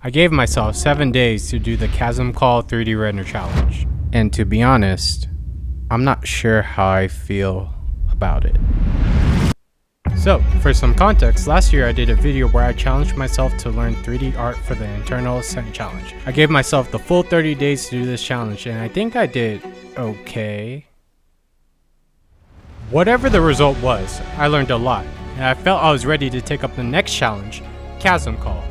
I gave myself 7 days to do the Chasm Call 3D Render Challenge. And to be honest, I'm not sure how I feel about it. So, for some context, last year I did a video where I challenged myself to learn 3D art for the Internal Ascent Challenge. I gave myself the full 30 days to do this challenge, and I think I did okay. Whatever the result was, I learned a lot, and I felt I was ready to take up the next challenge, Chasm Call.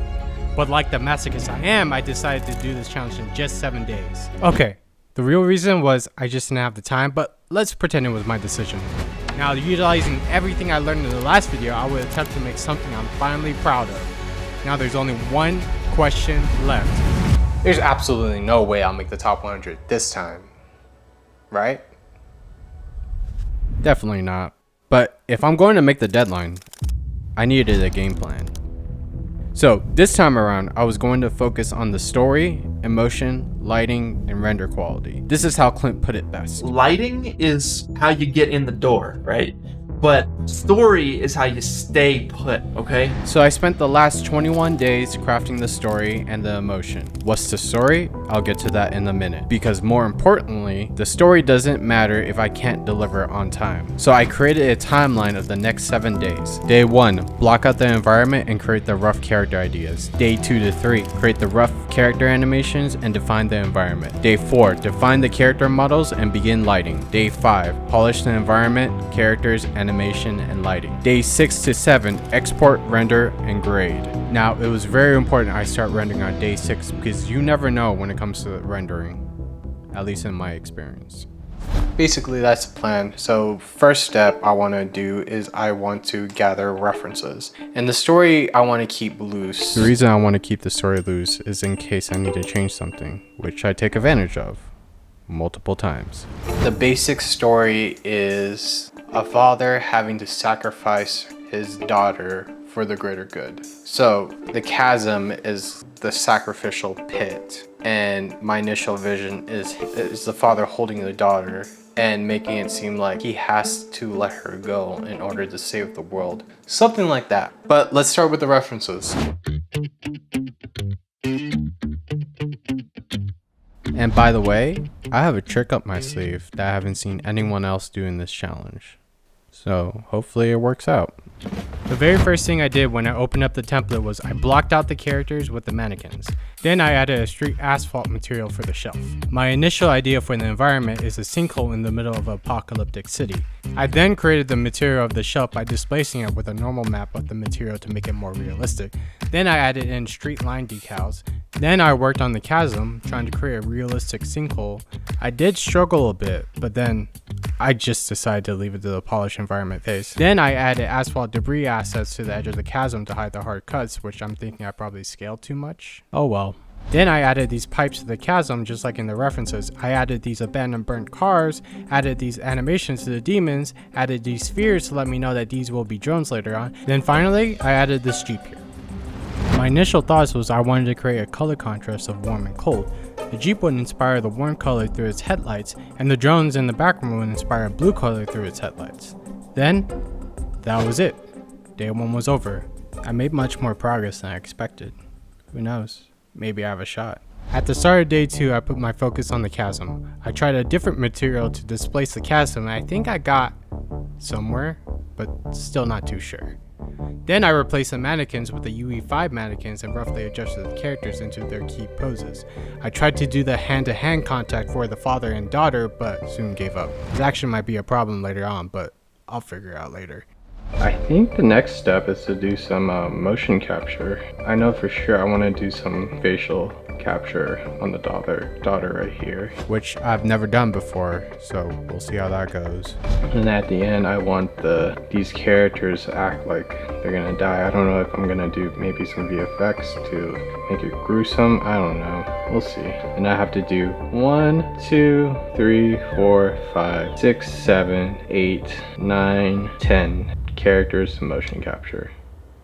But like the masochist I am, I decided to do this challenge in just 7 days. Okay, the real reason was I just didn't have the time, but let's pretend it was my decision. Now, utilizing everything I learned in the last video, I would attempt to make something I'm finally proud of. Now there's only one question left. There's absolutely no way I'll make the top 100 this time, right? Definitely not. But if I'm going to make the deadline, I needed a game plan. So this time around, I was going to focus on the story, emotion, lighting, and render quality. This is how Clint put it best. Lighting is how you get in the door, right? But story is how you stay put, okay? So I spent the last 21 days crafting the story and the emotion. What's the story? I'll get to that in a minute. Because more importantly, the story doesn't matter if I can't deliver on time. So I created a timeline of the next 7 days. Day 1, block out the environment and create the rough character ideas. Day 2 to 3, create the rough character animations and define the environment. Day 4, define the character models and begin lighting. Day 5, polish the environment, characters, animation, and lighting. Day 6 to 7, export, render, and grade. Now, it was very important I start rendering on day 6 because you never know when it comes to rendering, at least in my experience. Basically, that's the plan. So first step I want to do is I want to gather references. And the story I want to keep loose. The reason I want to keep the story loose is in case I need to change something, which I take advantage of multiple times. The basic story is a father having to sacrifice his daughter for the greater good. So the chasm is the sacrificial pit, and my initial vision is the father holding the daughter and making it seem like he has to let her go in order to save the world. Something like that. But let's start with the references. And by the way, I have a trick up my sleeve that I haven't seen anyone else do in this challenge. So hopefully it works out. The very first thing I did when I opened up the template was I blocked out the characters with the mannequins. Then I added a street asphalt material for the shelf. My initial idea for the environment is a sinkhole in the middle of an apocalyptic city. I then created the material of the shelf by displacing it with a normal map of the material to make it more realistic. Then I added in street line decals. Then I worked on the chasm, trying to create a realistic sinkhole. I did struggle a bit, but then I just decided to leave it to the polished environment phase. Then I added asphalt debris assets to the edge of the chasm to hide the hard cuts, which I'm thinking I probably scaled too much. Oh well. Then I added these pipes to the chasm, just like in the references. I added these abandoned burnt cars, added these animations to the demons, added these spheres to let me know that these will be drones later on. Then finally, I added this Jeep here. My initial thoughts was I wanted to create a color contrast of warm and cold. The Jeep would inspire the warm color through its headlights, and the drones in the background would inspire a blue color through its headlights. Then, that was it. Day 1 was over. I made much more progress than I expected. Who knows? Maybe I have a shot. At the start of day 2, I put my focus on the chasm. I tried a different material to displace the chasm, and I think I got somewhere, but still not too sure. Then I replaced the mannequins with the UE5 mannequins and roughly adjusted the characters into their key poses. I tried to do the hand-to-hand contact for the father and daughter, but soon gave up. This action might be a problem later on, but I'll figure it out later. I think the next step is to do some motion capture. I know for sure I want to do some facial capture on the daughter right here, which I've never done before, so we'll see how that goes. And at the end, I want these characters to act like they're gonna die. I don't know if I'm gonna do maybe some VFX to make it gruesome. I don't know. We'll see. And I have to do 1, 2, 3, 4, 5, 6, 7, 8, 9, 10 characters to motion capture.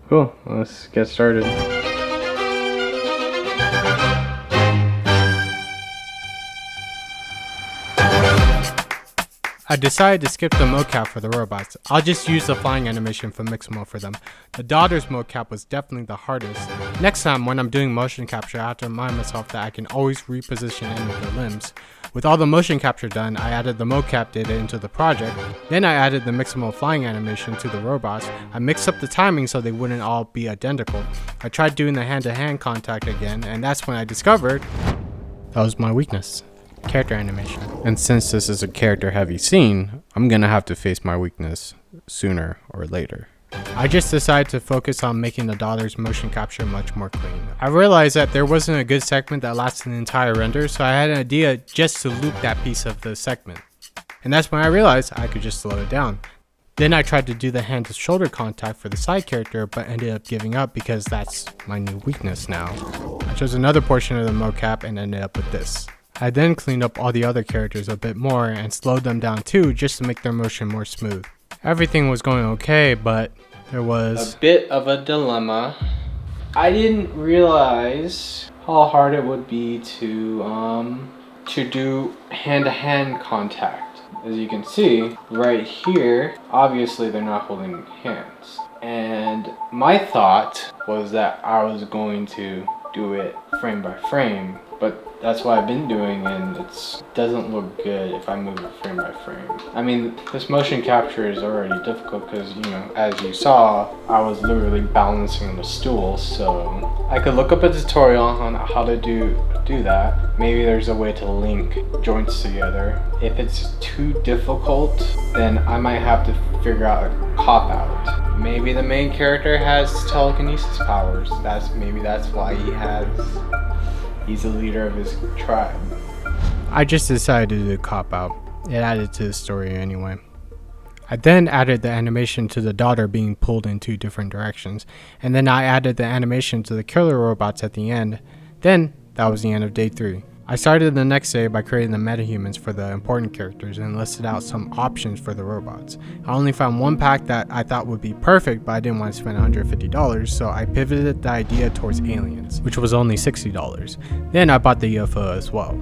Cool. Let's get started. I decided to skip the mocap for the robots. I'll just use the flying animation from Mixamo for them. The daughter's mocap was definitely the hardest. Next time when I'm doing motion capture, I have to remind myself that I can always reposition any of the limbs. With all the motion capture done, I added the mocap data into the project. Then I added the Mixamo flying animation to the robots. I mixed up the timing so they wouldn't all be identical. I tried doing the hand-to-hand contact again, and that's when I discovered that was my weakness. Character animation. And since this is a character heavy scene, I'm gonna have to face my weakness sooner or later. I just decided to focus on making the daughter's motion capture much more clean. I realized that there wasn't a good segment that lasted an entire render, so I had an idea just to loop that piece of the segment. And that's when I realized I could just slow it down. Then I tried to do the hand to shoulder contact for the side character, but ended up giving up because that's my new weakness now. I chose another portion of the mocap and ended up with this. I then cleaned up all the other characters a bit more and slowed them down too, just to make their motion more smooth. Everything was going okay, but there was a bit of a dilemma. I didn't realize how hard it would be to do hand-to-hand contact. As you can see, right here, obviously they're not holding hands. And my thought was that I was going to do it frame by frame, but that's what I've been doing, and it doesn't look good if I move it frame by frame. I mean, this motion capture is already difficult because, you know, as you saw, I was literally balancing on the stool, so I could look up a tutorial on how to do that. Maybe there's a way to link joints together. If it's too difficult, then I might have to figure out a cop-out. Maybe the main character has telekinesis powers. Maybe that's why he's the leader of his tribe. I just decided to do a cop-out. It added to the story anyway. I then added the animation to the daughter being pulled in 2 different directions, and then I added the animation to the killer robots at the end. Then, that was the end of day 3. I started the next day by creating the metahumans for the important characters and listed out some options for the robots. I only found one pack that I thought would be perfect, but I didn't want to spend $150, so I pivoted the idea towards aliens, which was only $60. Then I bought the UFO as well.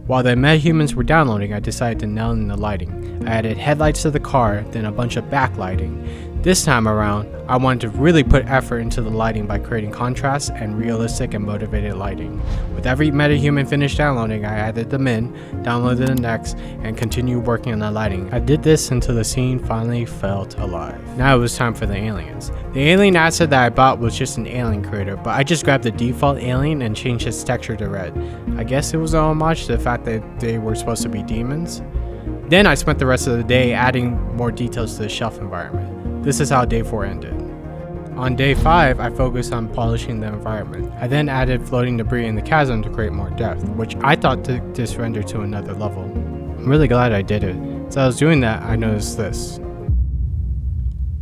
While the metahumans were downloading, I decided to nail in the lighting. I added headlights to the car, then a bunch of backlighting. This time around, I wanted to really put effort into the lighting by creating contrast and realistic and motivated lighting. With every metahuman finished downloading, I added them in, downloaded the next, and continued working on the lighting. I did this until the scene finally felt alive. Now it was time for the aliens. The alien asset that I bought was just an alien creator, but I just grabbed the default alien and changed its texture to red. I guess it was an homage to the fact that they were supposed to be demons. Then I spent the rest of the day adding more details to the shelf environment. This is how day 4 ended. On day 5, I focused on polishing the environment. I then added floating debris in the chasm to create more depth, which I thought took this render to another level. I'm really glad I did it. As I was doing that, I noticed this.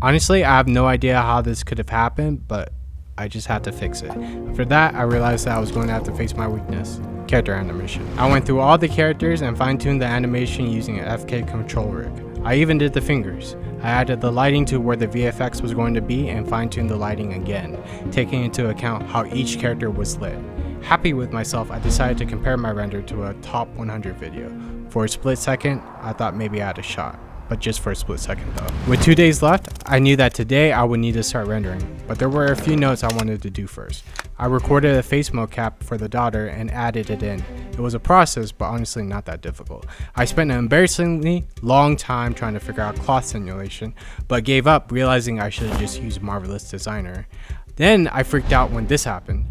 Honestly, I have no idea how this could have happened, but I just had to fix it. After that, I realized that I was going to have to face my weakness. Character animation. I went through all the characters and fine-tuned the animation using an FK control rig. I even did the fingers. I added the lighting to where the VFX was going to be and fine-tuned the lighting again, taking into account how each character was lit. Happy with myself, I decided to compare my render to a top 100 video. For a split second, I thought maybe I had a shot, but just for a split second though. With 2 days left, I knew that today I would need to start rendering, but there were a few notes I wanted to do first. I recorded a face mocap for the daughter and added it in. It was a process, but honestly not that difficult. I spent an embarrassingly long time trying to figure out cloth simulation, but gave up realizing I should have just used Marvelous Designer. Then I freaked out when this happened.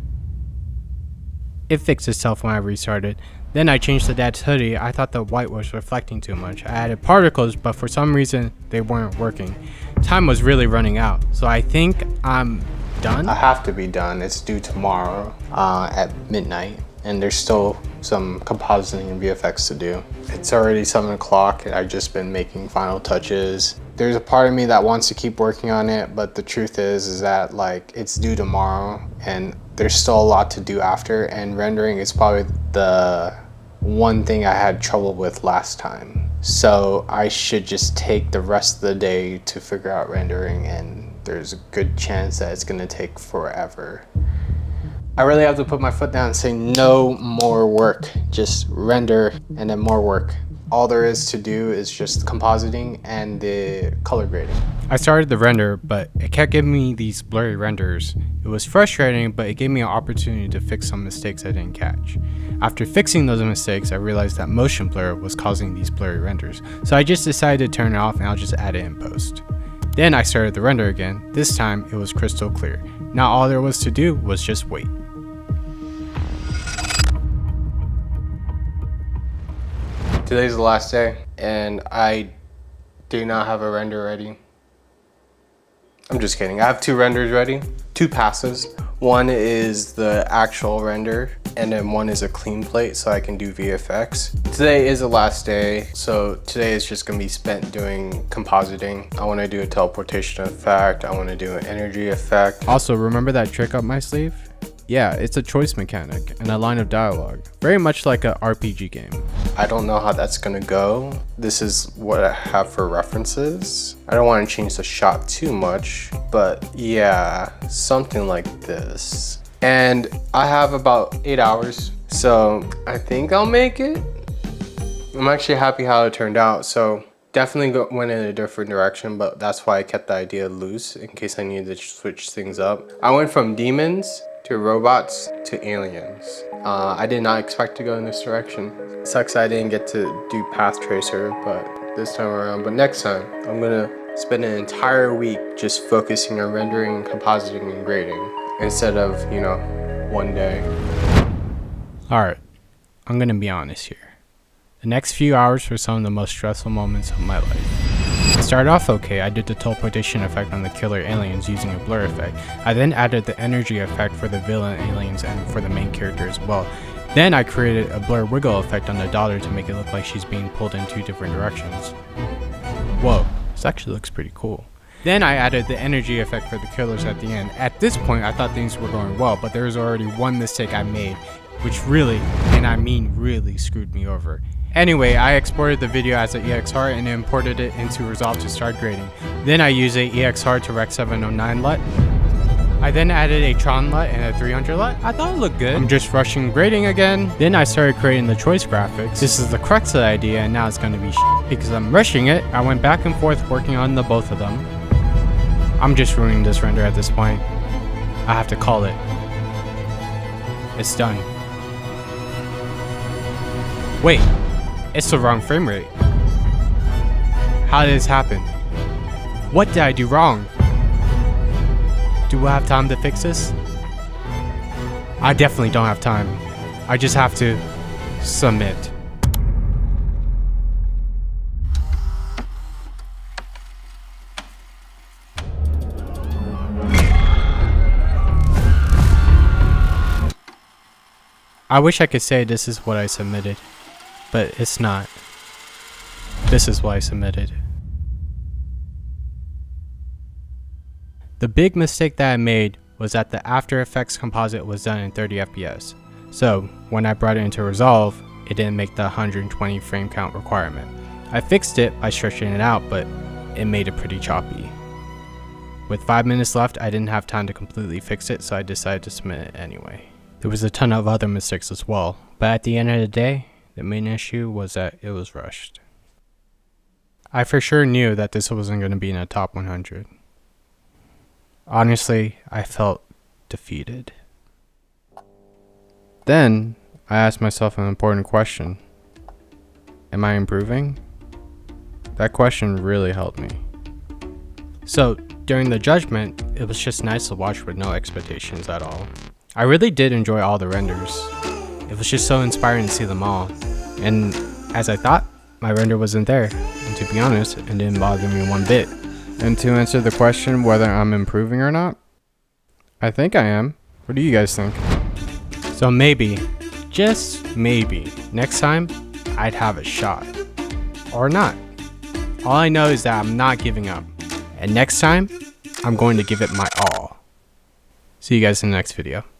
It fixed itself when I restarted. Then I changed the dad's hoodie. I thought the white was reflecting too much. I added particles, but for some reason they weren't working. Time was really running out, so I think I'm done. I have to be done. It's due tomorrow at midnight, and there's still some compositing and VFX to do. It's already 7 o'clock. I've just been making final touches. There's a part of me that wants to keep working on it, but the truth is that like it's due tomorrow and there's still a lot to do after, and rendering is probably the one thing I had trouble with last time. So I should just take the rest of the day to figure out rendering, and there's a good chance that it's gonna take forever. I really have to put my foot down and say no more work, just render and then more work. all there is to do is just compositing and the color grading. I started the render, but it kept giving me these blurry renders. It was frustrating, but it gave me an opportunity to fix some mistakes I didn't catch. After fixing those mistakes, I realized that motion blur was causing these blurry renders, so I just decided to turn it off and I'll just add it in post. Then I started the render again. This time it was crystal clear. Now all there was to do was just wait. Today's the last day and I do not have a render ready. I'm just kidding. I have 2 renders ready, 2 passes. One is the actual render and then one is a clean plate so I can do VFX. Today is the last day, so today is just gonna be spent doing compositing. I wanna do a teleportation effect, I wanna do an energy effect. Also, remember that trick up my sleeve? Yeah, it's a choice mechanic and a line of dialogue, very much like a RPG game. I don't know how that's gonna go. This is what I have for references. I don't want to change the shot too much, but yeah, something like this. And I have about 8 hours, so I think I'll make it. I'm actually happy how it turned out, so definitely went in a different direction, but that's why I kept the idea loose in case I needed to switch things up. I went from demons to robots to aliens. I did not expect to go in this direction. It sucks I didn't get to do path tracer, but this time around. But next time, I'm gonna spend an entire week just focusing on rendering, compositing, and grading instead of, you know, one day. All right, I'm gonna be honest here. The next few hours were some of the most stressful moments of my life. It started off okay. I did the teleportation effect on the killer aliens using a blur effect. I then added the energy effect for the villain aliens and for the main character as well. Then I created a blur wiggle effect on the daughter to make it look like she's being pulled in 2 different directions. Whoa, this actually looks pretty cool. Then I added the energy effect for the killers at the end. At this point, I thought things were going well, but there was already one mistake I made, which really, and I mean really, screwed me over. Anyway, I exported the video as an EXR and imported it into Resolve to start grading. Then I used a EXR to Rec 709 LUT. I then added a Tron LUT and a 300 LUT. I thought it looked good. I'm just rushing grading again. Then I started creating the choice graphics. This is the crux of the idea and now it's going to be shit because I'm rushing it. I went back and forth working on the both of them. I'm just ruining this render at this point. I have to call it. It's done. Wait. It's the wrong frame rate. How did this happen? What did I do wrong? Do I have time to fix this? I definitely don't have time. I just have to submit. I wish I could say this is what I submitted. But it's not. This is what I submitted. The big mistake that I made was that the After Effects composite was done in 30 FPS. So when I brought it into Resolve, it didn't make the 120 frame count requirement. I fixed it by stretching it out, but it made it pretty choppy. With 5 minutes left, I didn't have time to completely fix it, so I decided to submit it anyway. There was a ton of other mistakes as well, but at the end of the day, the main issue was that it was rushed. I for sure knew that this wasn't going to be in the top 100. Honestly, I felt defeated. Then, I asked myself an important question. Am I improving? That question really helped me. So, during the judgment, it was just nice to watch with no expectations at all. I really did enjoy all the renders. It was just so inspiring to see them all. And as I thought, my render wasn't there. And to be honest, it didn't bother me one bit. And to answer the question whether I'm improving or not, I think I am. What do you guys think? So maybe, just maybe, next time, I'd have a shot. Or not. All I know is that I'm not giving up. And next time, I'm going to give it my all. See you guys in the next video.